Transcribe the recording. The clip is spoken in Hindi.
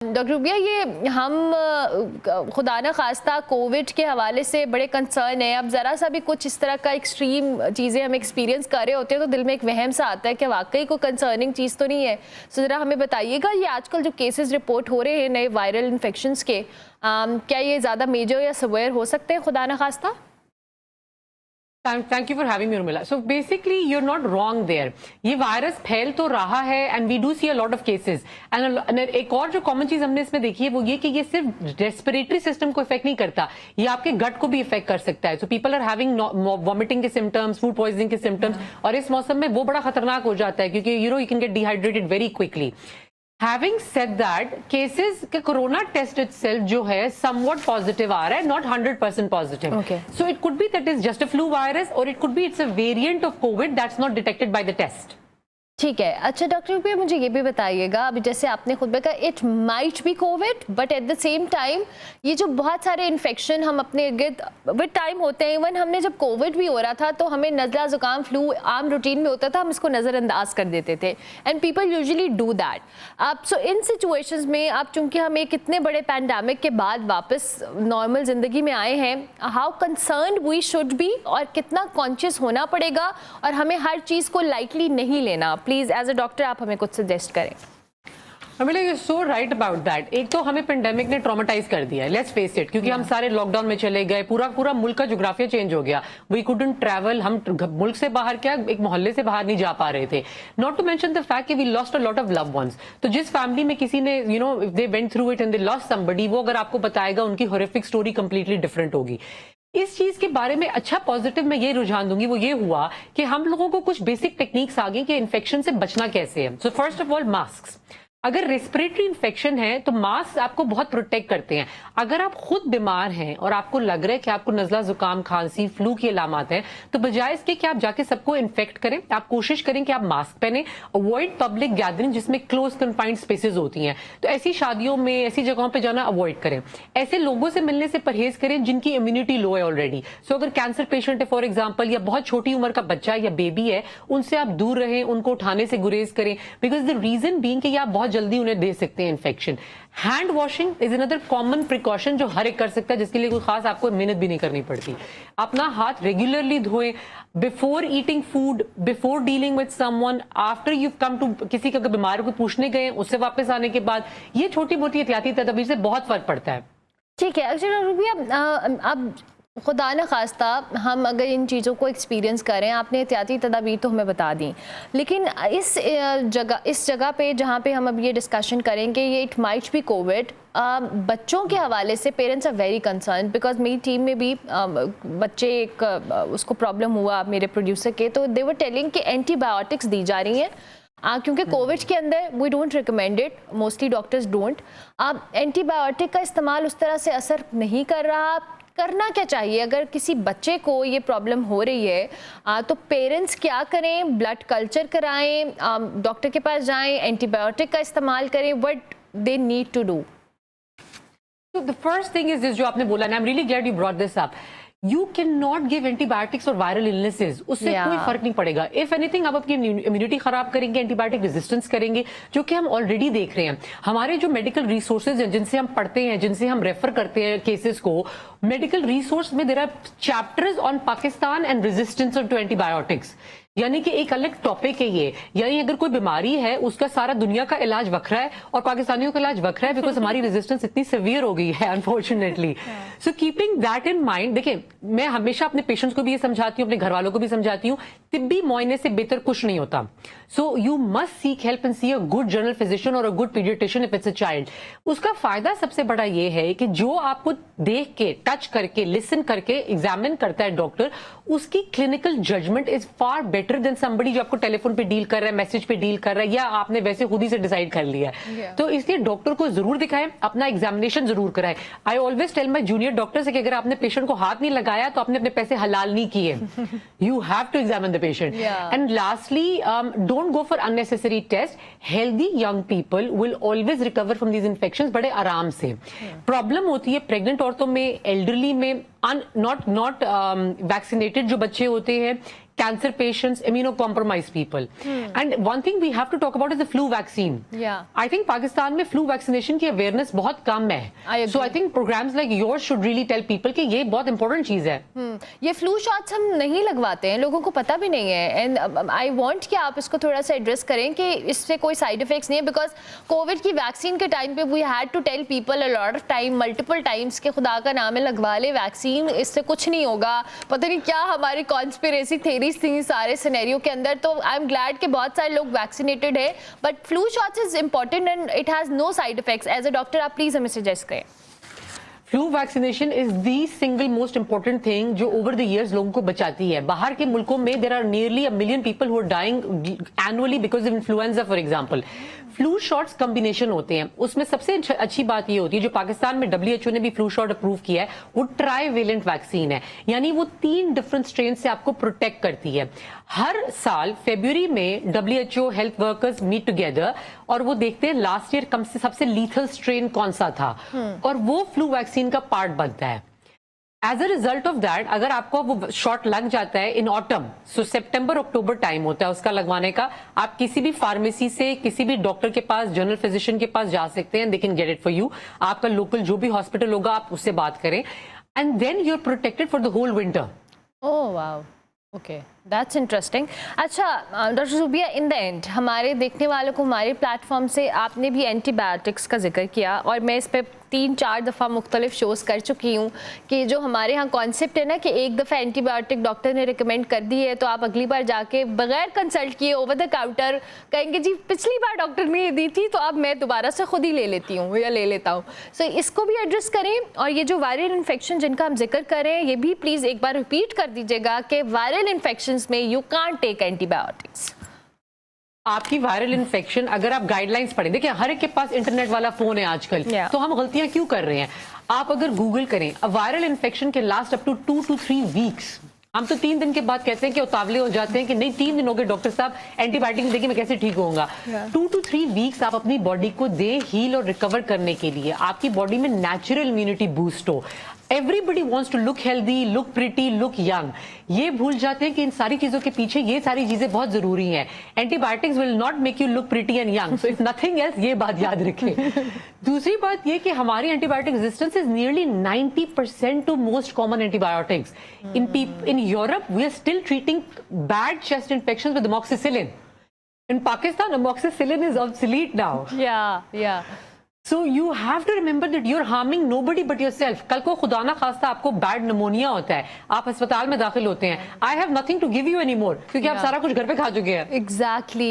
डॉक्टर रुबिया, ये हम खुदा न खास्ता कोविड के हवाले से बड़े कंसर्न है। अब ज़रा सा भी कुछ इस तरह का एक्सट्रीम चीज़ें हम एक्सपीरियंस कर रहे होते हैं तो दिल में एक वहम सा आता है कि वाकई कोई कंसर्निंग चीज़ तो नहीं है। सो ज़रा हमें बताइएगा, ये आजकल जो केसेस रिपोर्ट हो रहे हैं नए वायरल इन्फेक्शंस के, क्या ये ज़्यादा मेजर या सवेयर हो सकते हैं खुदा न खास्ता? Thank you for having me, Urmila. So basically, you're not wrong there. ये वायरस फैल तो रहा है and we do see a lot of cases. And एक और जो कॉमन चीज हमने इसमें देखी है वो ये कि ये सिर्फ रेस्पिरेटरी सिस्टम को इफेक्ट नहीं करता, ये आपके गट को भी इफेक्ट कर सकता है. So people are having vomiting के सिम्टम्स, फूड पॉइजनिंग के सिम्टम्स, और इस मौसम में वो बड़ा खतरनाक हो जाता है क्योंकि you can get dehydrated very quickly. Having said that, cases के कोरोना टेस्ट itself जो है somewhat positive आ रहा है, not 100% positive. Okay. So it could be that is just a flu virus, or it could be it's a variant of COVID that's not detected by the test. ठीक है। अच्छा डॉक्टर रुबिया, मुझे ये भी बताइएगा, अभी जैसे आपने खुद में कहा it might be Covid, but at the same time ये जो बहुत सारे इन्फेक्शन हम अपने इर्द विद टाइम होते हैं, इवन हमने जब कोविड भी हो रहा था तो हमें नज़ला ज़ुकाम फ्लू आम रूटीन में होता था, हम इसको नज़रअंदाज कर देते थे and people usually do that. अब सो इन सिचुएशंस में अब चूंकि हम एक इतने बड़े पैंडेमिक के बाद वापस नॉर्मल ज़िंदगी में आए हैं, how concerned we should be और कितना कॉन्शियस होना पड़ेगा और हमें हर चीज़ को लाइटली नहीं लेना. प्लीज एज अ डॉक्टर आप हमें कुछ सजेस्ट करें. You so right about that. एक तो हमें पेंडेमिक ने ट्रॉमेटाइज कर दिया है, लेट्स फेस इट, क्योंकि हम सारे लॉकडाउन में चले गए, पूरा मुल्क का जोग्राफिया चेंज हो गया. वी कुडंट ट्रैवल, हम मुल्क से बाहर क्या एक मोहल्ले से बाहर नहीं जा पा रहे थे. Not to mention the fact कि we lost a lot of loved ones. तो जिस फैमिली में किसी ने if they went through it and they lost somebody, वो अगर आपको बताएगा उनकी हॉरिफिक स्टोरी कंप्लीटली डिफरेंट होगी. इस चीज के बारे में अच्छा पॉजिटिव मैं ये रुझान दूंगी, वो ये हुआ कि हम लोगों को कुछ बेसिक टेक्निक्स आ गई कि इन्फेक्शन से बचना कैसे है. So first of all mask. अगर रेस्पिरेटरी इन्फेक्शन है तो मास्क आपको बहुत प्रोटेक्ट करते हैं. अगर आप खुद बीमार हैं और आपको लग रहा है कि आपको नज़ला जुकाम खांसी फ्लू की अलामत है, तो बजाय इसके कि आप जाके सबको इन्फेक्ट करें, आप कोशिश करें कि आप मास्क पहने. अवॉइड पब्लिक गैदरिंग जिसमें क्लोज कन्फाइंड स्पेसेस होती हैं, तो ऐसी शादियों में ऐसी जगहों पे जाना अवॉइड करें. ऐसे लोगों से मिलने से परहेज करें जिनकी इम्यूनिटी लो है ऑलरेडी. सो अगर कैंसर पेशेंट है फॉर एग्जाम्पल, या बहुत छोटी उम्र का बच्चा या बेबी है, उनसे आप दूर रहें, उनको उठाने से गुरेज करें, बिकॉज द रीजन बीइंग कि आप बहुत जल्दी उन्हें दे सकते हैं infection. Hand washing is another common precaution जो हर एक कर सकता है, जिसके लिए कोई खास आपको मेहनत भी नहीं करनी पड़ती. अपना हाथ रेगुलरली धोएं, before eating food, before dealing with someone, after you come to, किसी का बीमार को पूछने गए उससे वापस आने के बाद, ये छोटी मोटी एहतियाती तदबीर से बहुत फर्क पड़ता है. ठीक है. अच्छा रुबिया, अब खुदा न खास्ता हम अगर इन चीज़ों को एक्सपीरियंस करें, आपने एहतियाती तदाबीर तो हमें बता दी, लेकिन इस जगह पे जहाँ पे हम अब ये डिस्कशन करेंगे ये इट माइट बी कोविड, बच्चों के हवाले से parents are very concern, because मेरी टीम में भी बच्चे एक उसको प्रॉब्लम हुआ मेरे प्रोड्यूसर के, तो दे वर टेलिंग कि एंटीबायोटिक्स दी जा रही हैं क्योंकि कोविड के अंदर we don't recommend it, mostly doctors don't. अब एंटीबायोटिक का इस्तेमाल उस तरह से असर नहीं कर रहा. करना क्या चाहिए अगर किसी बच्चे को ये प्रॉब्लम हो रही है, तो पेरेंट्स क्या करें? ब्लड कल्चर कराएं, डॉक्टर के पास जाएं, एंटीबायोटिक का इस्तेमाल करें, what they need to do? So the first thing is this जो आपने बोला, and I'm really glad you brought this up. You cannot give antibiotics for viral illnesses. उससे कोई फर्क नहीं पड़ेगा. If anything, आप अपनी इम्यूनिटी खराब करेंगे, एंटीबायोटिक रेजिस्टेंस करेंगे, जो कि हम ऑलरेडी देख रहे हैं. हमारे जो मेडिकल रिसोर्सेज हैं जिनसे हम पढ़ते हैं, जिनसे हम रेफर करते हैं केसेस को, मेडिकल रिसोर्स में there are chapters on Pakistan and resistance to antibiotics. यानी कि एक अलग टॉपिक है ये. यानी अगर कोई बीमारी है उसका सारा दुनिया का इलाज वखरा है और पाकिस्तानियों का इलाज वखरा है, बिकॉज हमारी रेजिस्टेंस इतनी सिवियर हो गई है unfortunately. So keeping that in mind, देखिए मैं हमेशा अपने पेशेंट्स को भी ये समझाती हूँ, अपने घर वालों को भी समझाती हूँ, तिब्बी मुआयने से बेहतर कुछ नहीं होता. So you must seek help and see a good general physician और a good paediatrician if it's a child. उसका फायदा सबसे बड़ा ये है कि जो आपको देख के, टच करके, लिसन करके एग्जामिन करता है डॉक्टर, उसकी clinical judgement is far better than somebody जो आपको टेलीफोन पे डील कर रहा है, मैसेज पे डील कर रहा है, या आपने वैसे खुद ही से डिसाइड कर लिया. तो इसलिए डॉक्टर को जरूर दिखाएं, अपना एग्जामिनेशन जरूर कराएं. I always tell my junior doctor से कि अगर आपने पेशेंट को हाथ नहीं लगाया तो आपने अपने पैसे हलाल नहीं किए. You have to examine the patient. And lastly, don't go for unnecessary test. Healthy young people will always recover from these infections बड़े आराम से. प्रॉब्लम होती है प्रेग्नेंट औरतों में, एल्डरली में, नॉट वैक्सीनेटेड जो बच्चे होते हैं, cancer patients, immunocompromised people. And one thing we have to talk about is the flu vaccine. Yeah. I think Pakistan में flu vaccination की awareness बहुत कम है. I agree. So I think programs like yours should really tell people कि ये बहुत important चीज है. ये फ्लू शॉट्स हम नहीं लगवाते हैं, लोगों को पता भी नहीं है. एंड आई वांट कि आप इसको थोड़ा सा एड्रेस करें कि इससे कोई साइड इफेक्ट्स नहीं है, बिकॉज कोविड की वैक्सीन के टाइम पे we had to tell people a lot of time, multiple times के खुदा का नाम है लगवा ले वैक्सीन, इससे कुछ नहीं होगा. पता नहीं क्या हमारी कॉन्स्पिरेसी थेरीज थी सारे सिनेरियो के अंदर. तो आई एम ग्लैड कि बहुत सारे लोग वैक्सीनेटेड है, but flu shots is important and it has no side effects. As a doctor आप प्लीज हमें सजेस्ट करें. Flu vaccination is the single most important thing जो ओवर द इयर्स लोगों को बचाती है. बाहर के मुल्कों में there are nearly 1 million people who are dying annually because of influenza for example. Flu shots combination होते हैं, उसमें सबसे अच्छी बात ये होती है जो पाकिस्तान में WHO ने भी फ्लू शॉट अप्रूव किया है, वो ट्राईवेलेंट वैक्सीन है, यानी वो 3 डिफरेंट स्ट्रेन से आपको प्रोटेक्ट करती है. हर साल फरवरी में WHO health workers meet together और वो देखते हैं लास्ट ईयर कम से सबसे लीथल स्ट्रेन कौन सा था और वो फ्लू वैक्सीन का पार्ट बनता है. As a result of that अगर आपको वो शॉट लग जाता है in autumn, so September October time होता है उसका लगवाने का, आप किसी भी फार्मेसी से किसी भी डॉक्टर के पास, जनरल फिजिशियन के पास जा सकते हैं, they can get it for you. आपका लोकल जो भी हॉस्पिटल होगा आप उससे बात करें and then you are protected for the whole winter. Oh wow, okay, that's interesting. अच्छा doctor Zubia, in the end हमारे देखने वालों को हमारे प्लेटफॉर्म से आपने भी एंटीबायोटिक्स का जिक्र किया और मैं इस पर 3-4 दफ़ा मुख्तलिफ शोज़ कर चुकी हूँ कि जो हमारे यहाँ कॉन्सेप्ट है ना कि एक दफ़ा एंटीबायोटिक डॉक्टर ने रिकमेंड कर दी है तो आप अगली बार जाके बगैर कंसल्ट किए ओवर द काउंटर कहेंगे जी पिछली बार डॉक्टर ने ये दी थी तो अब मैं दोबारा से खुद ही ले लेती हूँ या ले लेता हूँ. सो इसको भी एड्रेस करें और ये जो वायरल इन्फेक्शन जिनका हम जिक्र करें ये भी प्लीज़ एक बार रिपीट कर दीजिएगा कि वायरल इन्फेक्शन में यू कांट टेक एंटीबायोटिक्स. आपकी वायरल इन्फेक्शन अगर आप गाइडलाइंस पढ़ें, देखिए हर एक के पास इंटरनेट वाला फोन है आजकल, तो हम गलतियां क्यों कर रहे हैं. आप अगर गूगल करें वायरल इन्फेक्शन के last up to 2 to 3 weeks, हम तो 3 दिन के बाद कहते हैं कि उतावले हो जाते हैं कि नहीं 3 दिन हो गए डॉक्टर साहब एंटीबायोटिक देखिए मैं कैसे ठीक होऊंगा. 2 to 3 वीक्स आप अपनी बॉडी को दे हील और रिकवर करने के लिए, आपकी बॉडी में नेचुरल इम्यूनिटी बूस्ट हो. Everybody wants to look healthy, look pretty, look young. ये भूल जाते हैं कि इन सारी चीजों के पीछे ये सारी चीजें बहुत जरूरी हैं. Antibiotics will not make you look pretty and young, so if nothing else ये बात याद रखें. दूसरी बात ये कि हमारी antibiotic resistance is nearly 90% to most common antibiotics. In Europe we are still treating bad chest infections with amoxicillin. In Pakistan, amoxicillin is obsolete now. Yeah. So you have to remember that you're harming nobody but yourself. कल को खुदा ना खास्ता आपको बैड निमोनिया होता है, आप अस्पताल में दाखिल होते हैं, I have nothing to give you anymore क्योंकि आप सारा कुछ घर पे खा चुके हैं. Exactly.